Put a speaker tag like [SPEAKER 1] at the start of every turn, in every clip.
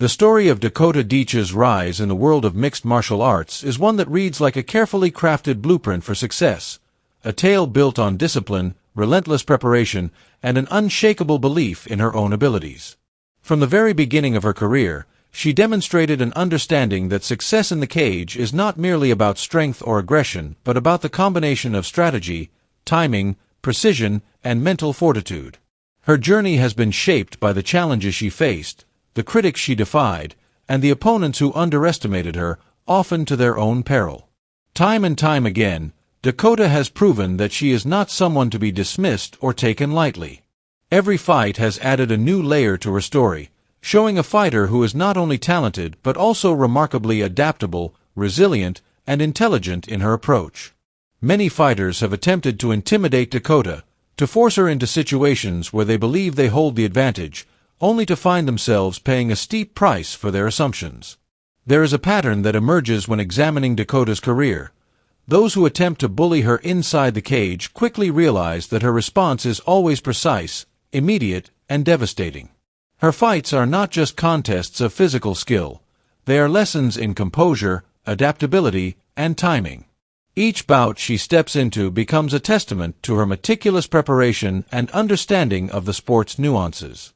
[SPEAKER 1] The story of Dakota Dicha's rise in the world of mixed martial arts is one that reads like a carefully crafted blueprint for success, a tale built on discipline, relentless preparation, and an unshakable belief in her own abilities. From the very beginning of her career, she demonstrated an understanding that success in the cage is not merely about strength or aggression, but about the combination of strategy, timing, precision, and mental fortitude. Her journey has been shaped by the challenges she faced, the critics she defied, and the opponents who underestimated her, often to their own peril. Time and time again, Dakota has proven that she is not someone to be dismissed or taken lightly. Every fight has added a new layer to her story, showing a fighter who is not only talented but also remarkably adaptable, resilient, and intelligent in her approach. Many fighters have attempted to intimidate Dakota, to force her into situations where they believe they hold the advantage, only to find themselves paying a steep price for their assumptions. There is a pattern that emerges when examining Dakota's career. Those who attempt to bully her inside the cage quickly realize that her response is always precise, immediate, and devastating. Her fights are not just contests of physical skill. They are lessons in composure, adaptability, and timing. Each bout she steps into becomes a testament to her meticulous preparation and understanding of the sport's nuances.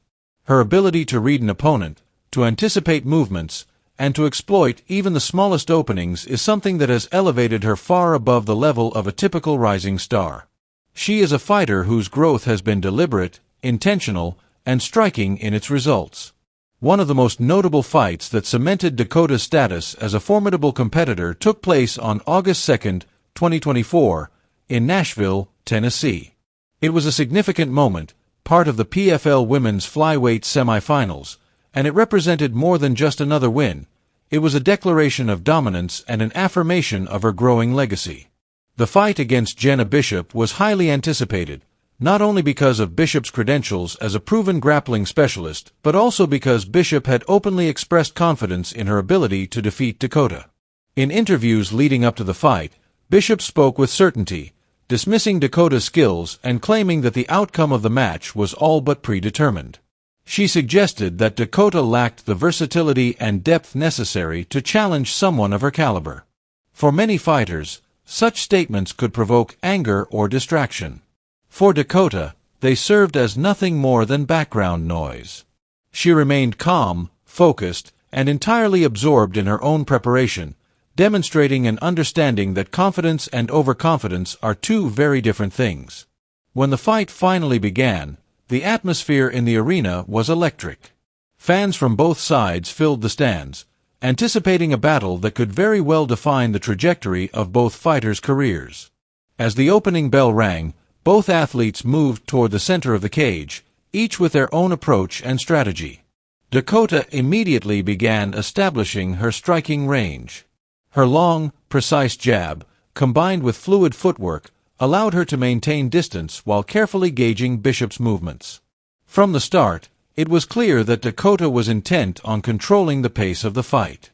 [SPEAKER 1] Her ability to read an opponent, to anticipate movements, and to exploit even the smallest openings is something that has elevated her far above the level of a typical rising star. She is a fighter whose growth has been deliberate, intentional, and striking in its results. One of the most notable fights that cemented Dakota's status as a formidable competitor took place on August 2, 2024, in Nashville, Tennessee. It was a significant moment, part of the PFL Women's Flyweight semifinals, and it represented more than just another win. It was a declaration of dominance and an affirmation of her growing legacy. The fight against Jenna Bishop was highly anticipated, not only because of Bishop's credentials as a proven grappling specialist, but also because Bishop had openly expressed confidence in her ability to defeat Dakota. In interviews leading up to the fight, Bishop spoke with certainty, dismissing Dakota's skills and claiming that the outcome of the match was all but predetermined. She suggested that Dakota lacked the versatility and depth necessary to challenge someone of her caliber. For many fighters, such statements could provoke anger or distraction. For Dakota, they served as nothing more than background noise. She remained calm, focused, and entirely absorbed in her own preparation, demonstrating an understanding that confidence and overconfidence are two very different things. When the fight finally began, the atmosphere in the arena was electric. Fans from both sides filled the stands, anticipating a battle that could very well define the trajectory of both fighters' careers. As the opening bell rang, both athletes moved toward the center of the cage, each with their own approach and strategy. Dakota immediately began establishing her striking range. Her long, precise jab, combined with fluid footwork, allowed her to maintain distance while carefully gauging Bishop's movements. From the start, it was clear that Dakota was intent on controlling the pace of the fight.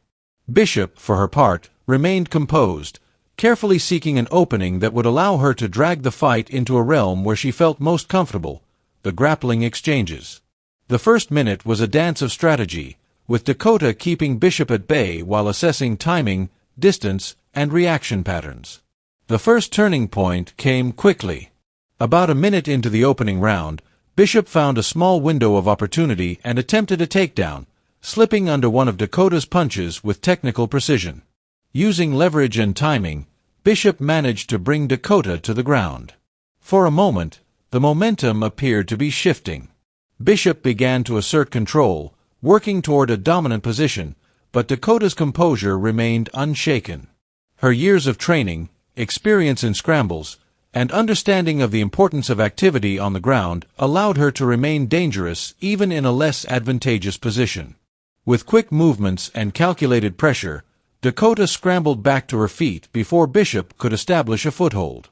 [SPEAKER 1] Bishop, for her part, remained composed, carefully seeking an opening that would allow her to drag the fight into a realm where she felt most comfortable, the grappling exchanges. The first minute was a dance of strategy, with Dakota keeping Bishop at bay while assessing timing, distance, and reaction patterns. The first turning point came quickly. About a minute into the opening round, Bishop found a small window of opportunity and attempted a takedown, slipping under one of Dakota's punches with technical precision. Using leverage and timing, Bishop managed to bring Dakota to the ground. For a moment, the momentum appeared to be shifting. Bishop began to assert control, working toward a dominant position, but Dakota's composure remained unshaken. Her years of training, experience in scrambles, and understanding of the importance of activity on the ground allowed her to remain dangerous even in a less advantageous position. With quick movements and calculated pressure, Dakota scrambled back to her feet before Bishop could establish a foothold.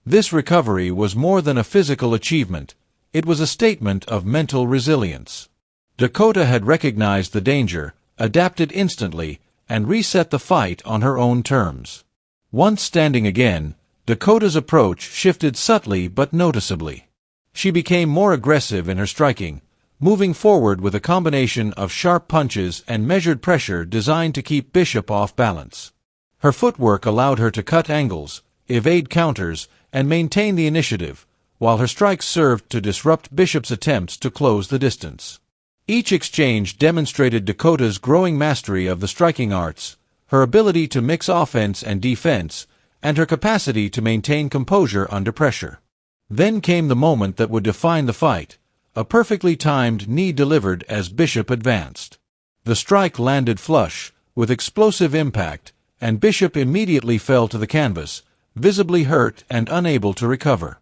[SPEAKER 1] This recovery was more than a physical achievement. It was a statement of mental resilience. Dakota had recognized the danger, adapted instantly, and reset the fight on her own terms. Once standing again, Dakota's approach shifted subtly but noticeably. She became more aggressive in her striking, moving forward with a combination of sharp punches and measured pressure designed to keep Bishop off balance. Her footwork allowed her to cut angles, evade counters, and maintain the initiative, while her strikes served to disrupt Bishop's attempts to close the distance. Each exchange demonstrated Dakota's growing mastery of the striking arts, her ability to mix offense and defense, and her capacity to maintain composure under pressure. Then came the moment that would define the fight, a perfectly timed knee delivered as Bishop advanced. The strike landed flush, with explosive impact, and Bishop immediately fell to the canvas, visibly hurt and unable to recover.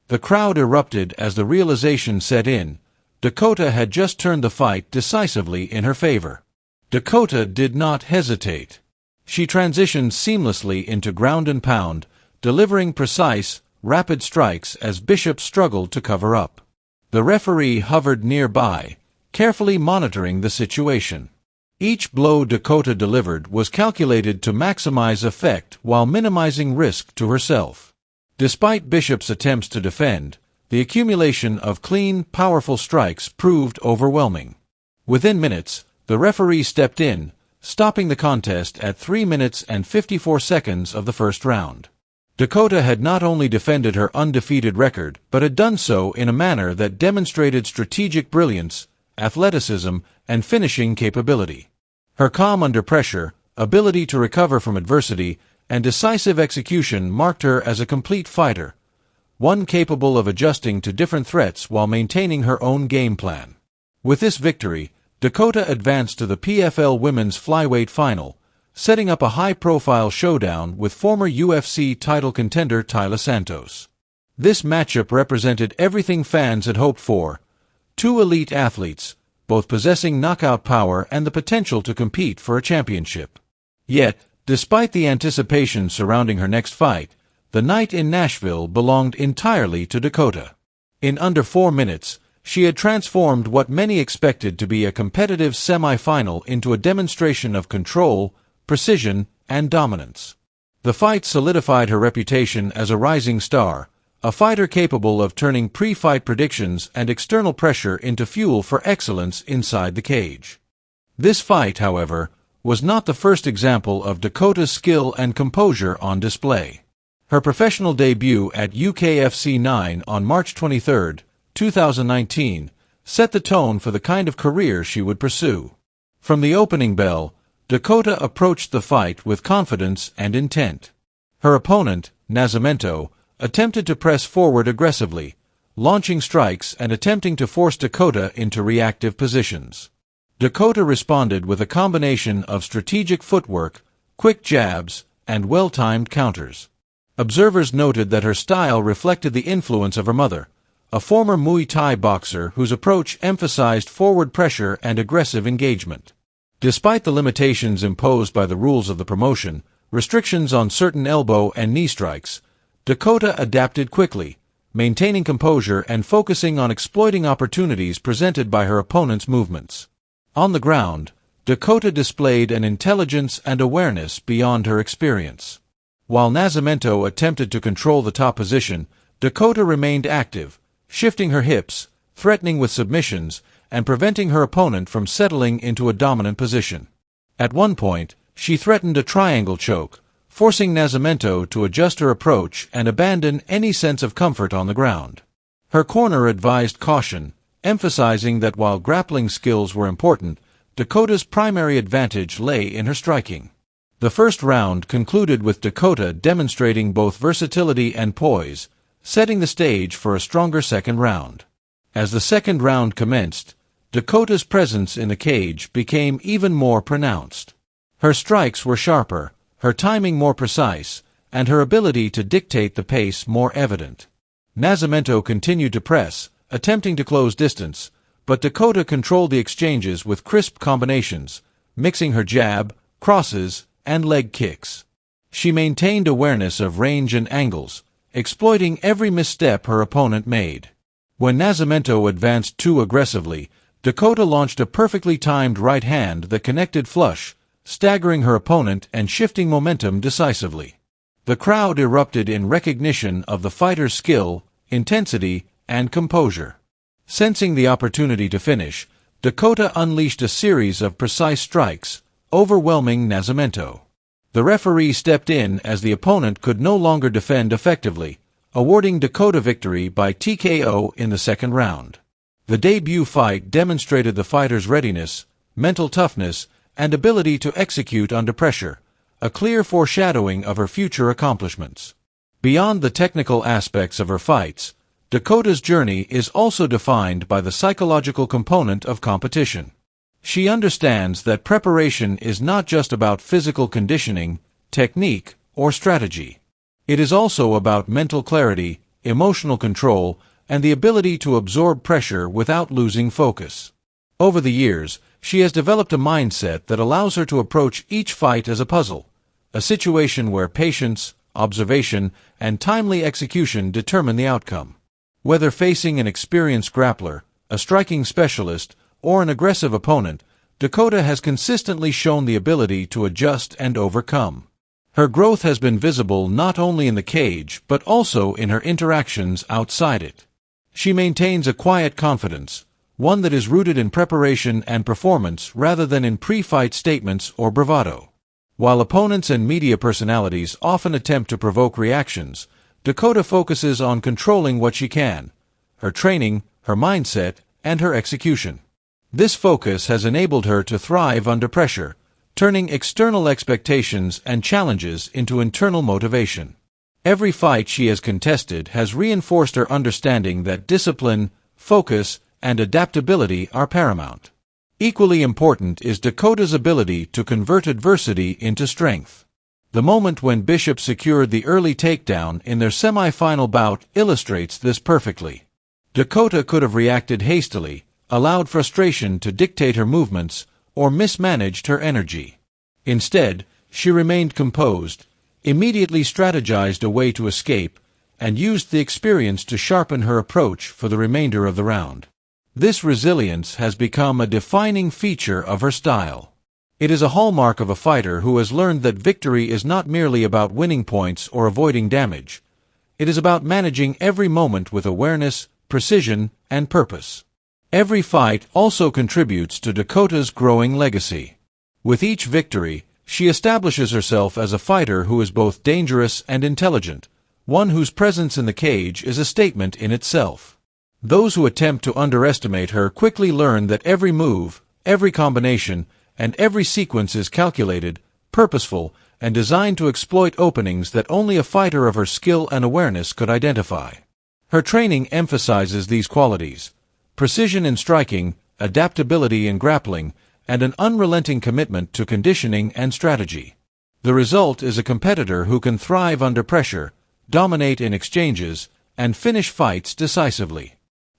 [SPEAKER 1] The crowd erupted as the realization set in: Dakota had just turned the fight decisively in her favor. Dakota did not hesitate. She transitioned seamlessly into ground and pound, delivering precise, rapid strikes as Bishop struggled to cover up. The referee hovered nearby, carefully monitoring the situation. Each blow Dakota delivered was calculated to maximize effect while minimizing risk to herself. Despite Bishop's attempts to defend, the accumulation of clean, powerful strikes proved overwhelming. Within minutes, the referee stepped in, stopping the contest at 3 minutes and 54 seconds of the first round. Dakota had not only defended her undefeated record, but had done so in a manner that demonstrated strategic brilliance, athleticism, and finishing capability. Her calm under pressure, ability to recover from adversity, and decisive execution marked her as a complete fighter, one capable of adjusting to different threats while maintaining her own game plan. With this victory, Dakota advanced to the PFL Women's Flyweight Final, setting up a high-profile showdown with former UFC title contender Taila Santos. This matchup represented everything fans had hoped for: two elite athletes, both possessing knockout power and the potential to compete for a championship. Yet, despite the anticipation surrounding her next fight, the night in Nashville belonged entirely to Dakota. In under 4 minutes, she had transformed what many expected to be a competitive semi-final into a demonstration of control, precision, and dominance. The fight solidified her reputation as a rising star, a fighter capable of turning pre-fight predictions and external pressure into fuel for excellence inside the cage. This fight, however, was not the first example of Dakota's skill and composure on display. Her professional debut at UKFC 9 on March 23, 2019, set the tone for the kind of career she would pursue. From the opening bell, Dakota approached the fight with confidence and intent. Her opponent, Nasimento, attempted to press forward aggressively, launching strikes and attempting to force Dakota into reactive positions. Dakota responded with a combination of strategic footwork, quick jabs, and well-timed counters. Observers noted that her style reflected the influence of her mother, a former Muay Thai boxer whose approach emphasized forward pressure and aggressive engagement. Despite the limitations imposed by the rules of the promotion, restrictions on certain elbow and knee strikes, Dakota adapted quickly, maintaining composure and focusing on exploiting opportunities presented by her opponent's movements. On the ground, Dakota displayed an intelligence and awareness beyond her experience. While Nasimento attempted to control the top position, Dakota remained active, shifting her hips, threatening with submissions, and preventing her opponent from settling into a dominant position. At one point, she threatened a triangle choke, forcing Nasimento to adjust her approach and abandon any sense of comfort on the ground. Her corner advised caution, emphasizing that while grappling skills were important, Dakota's primary advantage lay in her striking. The first round concluded with Dakota demonstrating both versatility and poise, setting the stage for a stronger second round. As the second round commenced, Dakota's presence in the cage became even more pronounced. Her strikes were sharper, her timing more precise, and her ability to dictate the pace more evident. Nasimento continued to press, attempting to close distance, but Dakota controlled the exchanges with crisp combinations, mixing her jab, crosses, and leg kicks. She maintained awareness of range and angles, exploiting every misstep her opponent made. When Nasimento advanced too aggressively, Dakota launched a perfectly timed right hand that connected flush, staggering her opponent and shifting momentum decisively. The crowd erupted in recognition of the fighter's skill, intensity, and composure. Sensing the opportunity to finish, Dakota unleashed a series of precise strikes, overwhelming Nasimento. The referee stepped in as the opponent could no longer defend effectively, awarding Dakota victory by TKO in the second round. The debut fight demonstrated the fighter's readiness, mental toughness, and ability to execute under pressure, a clear foreshadowing of her future accomplishments. Beyond the technical aspects of her fights, Dakota's journey is also defined by the psychological component of competition. She understands that preparation is not just about physical conditioning, technique, or strategy. It is also about mental clarity, emotional control, and the ability to absorb pressure without losing focus. Over the years, she has developed a mindset that allows her to approach each fight as a puzzle, a situation where patience, observation, and timely execution determine the outcome. Whether facing an experienced grappler, a striking specialist, or an aggressive opponent, Dakota has consistently shown the ability to adjust and overcome. Her growth has been visible not only in the cage but also in her interactions outside it. She maintains a quiet confidence, one that is rooted in preparation and performance rather than in pre-fight statements or bravado. While opponents and media personalities often attempt to provoke reactions, Dakota focuses on controlling what she can: her training, her mindset, and her execution. This focus has enabled her to thrive under pressure, turning external expectations and challenges into internal motivation. Every fight she has contested has reinforced her understanding that discipline, focus, and adaptability are paramount. Equally important is Dakota's ability to convert adversity into strength. The moment when Bishop secured the early takedown in their semi-final bout illustrates this perfectly. Dakota could have reacted hastily, allowed frustration to dictate her movements, or mismanaged her energy. Instead, she remained composed, immediately strategized a way to escape, and used the experience to sharpen her approach for the remainder of the round. This resilience has become a defining feature of her style. It is a hallmark of a fighter who has learned that victory is not merely about winning points or avoiding damage. It is about managing every moment with awareness, precision, and purpose. Every fight also contributes to Dakota's growing legacy. With each victory, she establishes herself as a fighter who is both dangerous and intelligent, one whose presence in the cage is a statement in itself. Those who attempt to underestimate her quickly learn that every move, every combination, and every sequence is calculated, purposeful, and designed to exploit openings that only a fighter of her skill and awareness could identify. Her training emphasizes these qualities: precision in striking, adaptability in grappling, and an unrelenting commitment to conditioning and strategy. The result is a competitor who can thrive under pressure, dominate in exchanges, and finish fights decisively.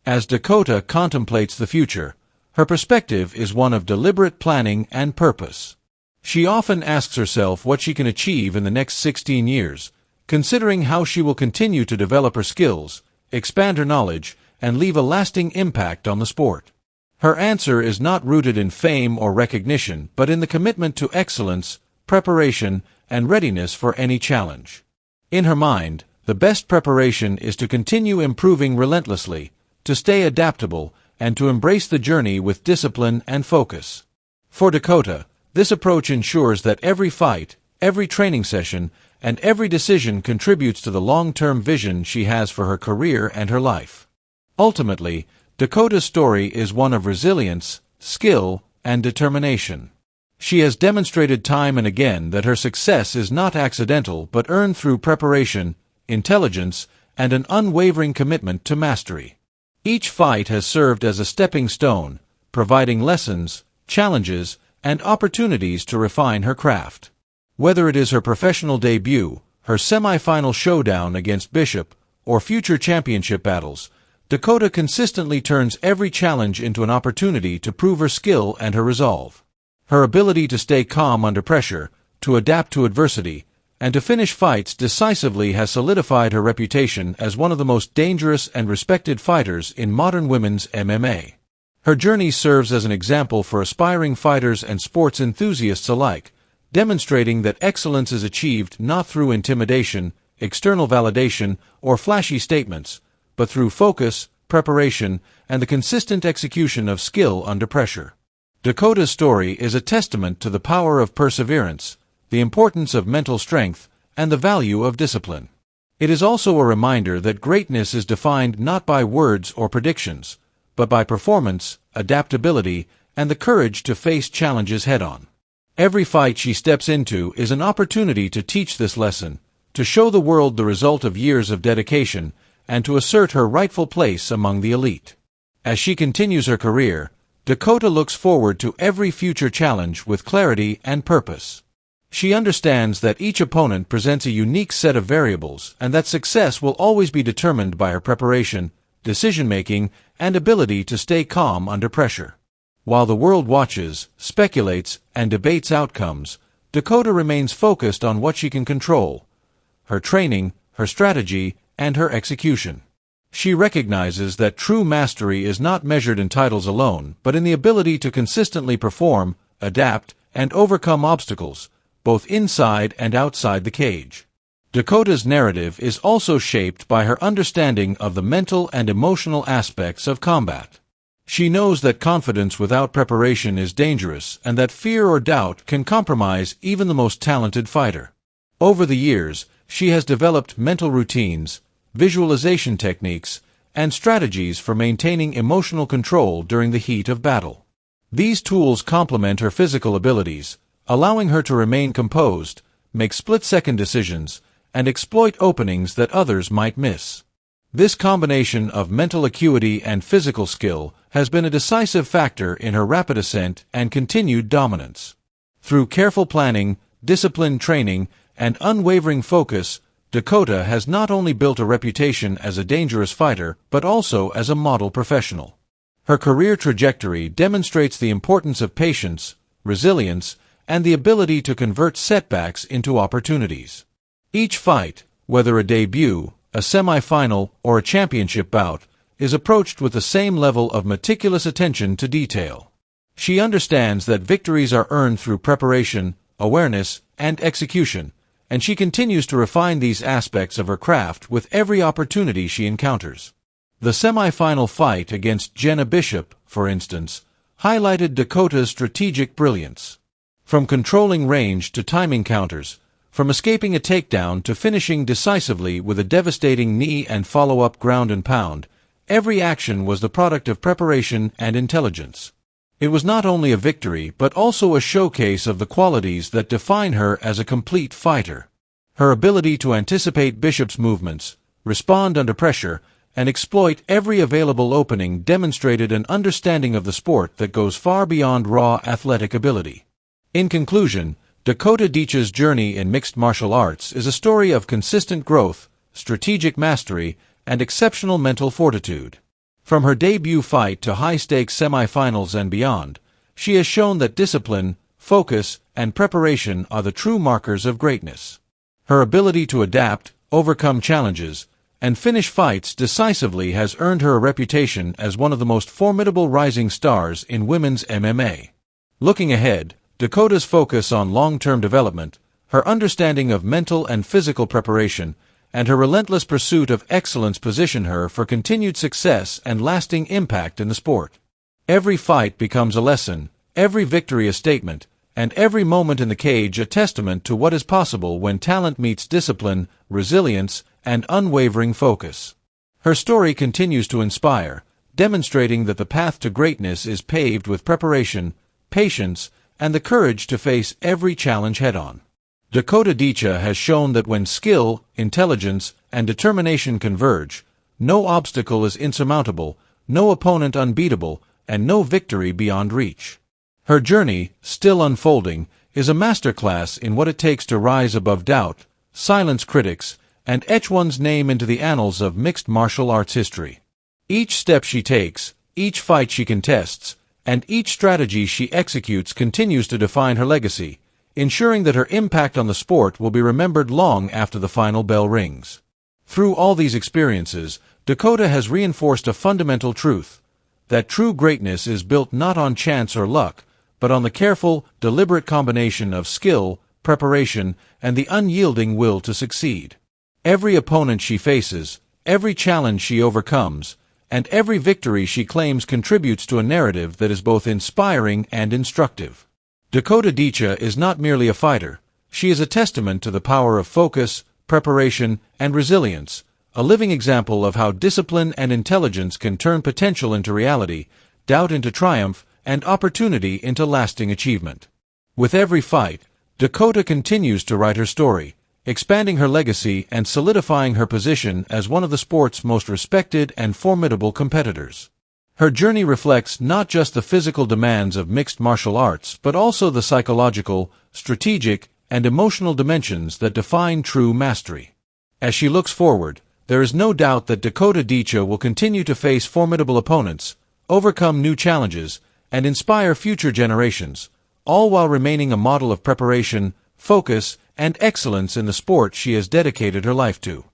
[SPEAKER 1] As Dakota contemplates the future, her perspective is one of deliberate planning and purpose. She often asks herself what she can achieve in the next 16 years, considering how she will continue to develop her skills, expand her knowledge, and leave a lasting impact on the sport. Her answer is not rooted in fame or recognition, but in the commitment to excellence, preparation, and readiness for any challenge. In her mind, the best preparation is to continue improving relentlessly, to stay adaptable, and to embrace the journey with discipline and focus. For Dakota, this approach ensures that every fight, every training session, and every decision contributes to the long-term vision she has for her career and her life. Ultimately, Dakota's story is one of resilience, skill, and determination. She has demonstrated time and again that her success is not accidental but earned through preparation, intelligence, and an unwavering commitment to mastery. Each fight has served as a stepping stone, providing lessons, challenges, and opportunities to refine her craft. Whether it is her professional debut, her semi-final showdown against Bishop, or future championship battles, Dakota consistently turns every challenge into an opportunity to prove her skill and her resolve. Her ability to stay calm under pressure, to adapt to adversity, and to finish fights decisively has solidified her reputation as one of the most dangerous and respected fighters in modern women's MMA. Her journey serves as an example for aspiring fighters and sports enthusiasts alike, demonstrating that excellence is achieved not through intimidation, external validation, or flashy statements, but through focus, preparation, and the consistent execution of skill under pressure. Dakota's story is a testament to the power of perseverance, the importance of mental strength, and the value of discipline. It is also a reminder that greatness is defined not by words or predictions, but by performance, adaptability, and the courage to face challenges head-on. Every fight she steps into is an opportunity to teach this lesson, to show the world the result of years of dedication, and to assert her rightful place among the elite. As she continues her career, Dakota looks forward to every future challenge with clarity and purpose. She understands that each opponent presents a unique set of variables and that success will always be determined by her preparation, decision-making, and ability to stay calm under pressure. While the world watches, speculates, and debates outcomes, Dakota remains focused on what she can control: her training, her strategy, and her execution. She recognizes that true mastery is not measured in titles alone, but in the ability to consistently perform, adapt, and overcome obstacles, both inside and outside the cage. Dakota's narrative is also shaped by her understanding of the mental and emotional aspects of combat. She knows that confidence without preparation is dangerous and that fear or doubt can compromise even the most talented fighter. Over the years, she has developed mental routines, visualization techniques, and strategies for maintaining emotional control during the heat of battle. These tools complement her physical abilities, allowing her to remain composed, make split-second decisions, and exploit openings that others might miss. This combination of mental acuity and physical skill has been a decisive factor in her rapid ascent and continued dominance. Through careful planning, disciplined training, and unwavering focus, Dakota has not only built a reputation as a dangerous fighter, but also as a model professional. Her career trajectory demonstrates the importance of patience, resilience, and the ability to convert setbacks into opportunities. Each fight, whether a debut, a semi-final, or a championship bout, is approached with the same level of meticulous attention to detail. She understands that victories are earned through preparation, awareness, and execution, and she continues to refine these aspects of her craft with every opportunity she encounters. The semi-final fight against Jenna Bishop, for instance, highlighted Dakota's strategic brilliance. From controlling range to timing counters, from escaping a takedown to finishing decisively with a devastating knee and follow-up ground and pound, every action was the product of preparation and intelligence. It was not only a victory but also a showcase of the qualities that define her as a complete fighter. Her ability to anticipate Bishop's movements, respond under pressure, and exploit every available opening demonstrated an understanding of the sport that goes far beyond raw athletic ability. In conclusion, Dakota Dicha's journey in mixed martial arts is a story of consistent growth, strategic mastery, and exceptional mental fortitude. From her debut fight to high-stakes semifinals and beyond, she has shown that discipline, focus, and preparation are the true markers of greatness. Her ability to adapt, overcome challenges, and finish fights decisively has earned her a reputation as one of the most formidable rising stars in women's MMA. Looking ahead, Dakota's focus on long-term development, her understanding of mental and physical preparation, and her relentless pursuit of excellence position her for continued success and lasting impact in the sport. Every fight becomes a lesson, every victory a statement, and every moment in the cage a testament to what is possible when talent meets discipline, resilience, and unwavering focus. Her story continues to inspire, demonstrating that the path to greatness is paved with preparation, patience, and the courage to face every challenge head-on. Dakota Dicha has shown that when skill, intelligence, and determination converge, no obstacle is insurmountable, no opponent unbeatable, and no victory beyond reach. Her journey, still unfolding, is a masterclass in what it takes to rise above doubt, silence critics, and etch one's name into the annals of mixed martial arts history. Each step she takes, each fight she contests, and each strategy she executes continues to define her legacy, ensuring that her impact on the sport will be remembered long after the final bell rings. Through all these experiences, Dakota has reinforced a fundamental truth: that true greatness is built not on chance or luck, but on the careful, deliberate combination of skill, preparation, and the unyielding will to succeed. Every opponent she faces, every challenge she overcomes, and every victory she claims contributes to a narrative that is both inspiring and instructive. Dakota Dicha is not merely a fighter, she is a testament to the power of focus, preparation, and resilience, a living example of how discipline and intelligence can turn potential into reality, doubt into triumph, and opportunity into lasting achievement. With every fight, Dakota continues to write her story, expanding her legacy and solidifying her position as one of the sport's most respected and formidable competitors. Her journey reflects not just the physical demands of mixed martial arts, but also the psychological, strategic, and emotional dimensions that define true mastery. As she looks forward, there is no doubt that Dakota Dicha will continue to face formidable opponents, overcome new challenges, and inspire future generations, all while remaining a model of preparation, focus, and excellence in the sport she has dedicated her life to.